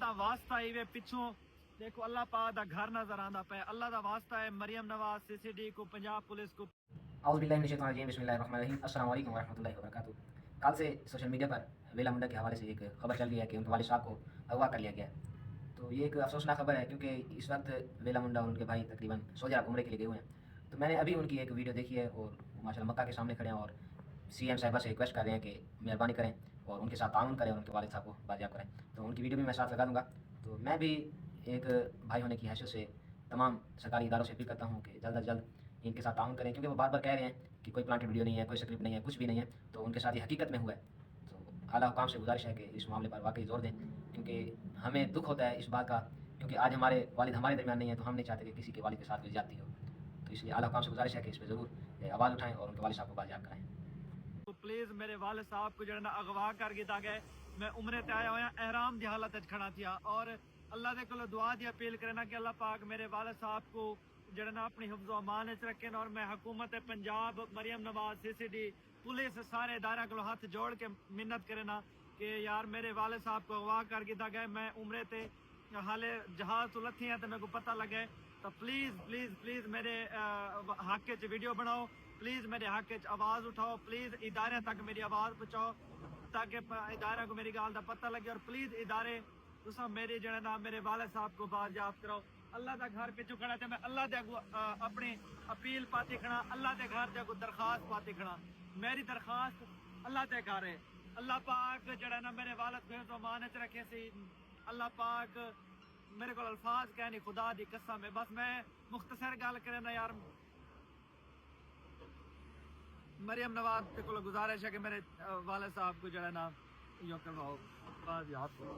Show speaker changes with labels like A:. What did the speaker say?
A: दा वास्ता ही वे पिछों देखो अल्लाह पाक दा घर नजर आंदा पे, अल्लाह दा वास्ता है मरियम नवाज सीसीडी को, पंजाब पुलिस को।
B: औज़ुबिल्लाहिमिनश्शैतानिर्रजीम, बिस्मिल्लाहिर्रहमानिर्रहीम, अस्सलाम वालेकुम वरहमतुल्लाहि वबरकातुहू। कल से सोशल मीडिया पर वेला मुंडा के हवाले से एक खबर चल रही है कि उनके वालिद साहब को अगवा कर लिया गया। तो ये एक अफसोसनाक खबर है क्योंकि इस वक्त वेला मुंडा और उनके भाई तकरीबन सऊदी अरब उम्रे के लिए गए हुए हैं। तो मैंने अभी उनकी एक वीडियो देखी है और माशाल्लाह मक्का के सामने खड़े हैं और सीएम साहिबा से रिक्वेस्ट कर रहे हैं कि मेहरबानी करें और उनके साथ ताउन करें और उनके वालिद साहब को बाजियाब करें। तो उनकी वीडियो भी मैं साथ लगा दूँगा। तो मैं भी एक भाई होने की हैसियत से तमाम सरकारी इदारों से अपील करता हूँ कि जल्द अज जल्द इनके साथ ताउन करें, क्योंकि वो बार बार कह रहे हैं कि कोई प्लांटेड वीडियो नहीं है, कोई स्क्रिप्ट नहीं है, कुछ भी नहीं है। तो उनके साथ ये हकीकत में हुआ है। तो आला हुकाम से गुजारिश है कि इस मामले पर वाकई जोर दें, क्योंकि हमें दुख होता है इस बात का, क्योंकि आज हमारे वालिद हमारे दरमियान नहीं है, तो हम नहीं चाहते कि किसी के वालिद के साथ कोई ज्यादती हो। तो इसलिए आला हुकाम से गुजारिश है कि इस पर ज़रूर आवाज़ उठाएँ और उनके वालिद साहब को बाजियाब कराएँ।
A: तो प्लीज मेरे वाले साहब को जो अगवा कर दिता गया। मैं उम्रे ते आया हुआ एहराम की हालत खड़ा थिया और अल्लाह के कोल दुआ की अपील करना कि अल्लाह पाक मेरे वाले साहब को जड़ा अपनी हिफ्ज़ अमान रखें। और मैं हुकूमत पंजाब, मरियम नवाज, सीसीडी, पुलिस, सारे इदारा को हाथ जोड़ के मिन्नत करना कि यार मेरे वाले साहब को अगवा कर दिया गया। मैं उम्रे ते हाले जहाज तो लथी है तो मेरे को पता लगे। तो प्लीज प्लीज प्लीज मेरे हक च वीडियो बनाओ, प्लीज मेरे हक च आवाज उठाओ, प्लीज इदारे तक मेरी आवाज पहुंचाओ ताकि इदारे को मेरी गाल का पता लगे। और प्लीज इदारे तुसा मेरी जड़ा ना मेरे वाले साहब को बाजियाब करो। अल्लाह का घर पिछू खड़ा थे, मैं अल्लाह दे अपनी अपील पाती खड़ा, अल्लाह के घर से दरखास्त पाती खड़ा। मेरी दरखास्त अल्लाह के घर है। अल्लाह पाक जड़ा ना मेरे वालद को तो मान च रखे सी। अल्लाह पाक मेरे को अल्फाज कहनी खुदा दी कसम है। बस मैं मुख्तसर गल करना यार, मरियम नवाज को गुजारिश है कि मेरे वाले साहब को जड़ा ना यो करवाओ बाजियाब करो।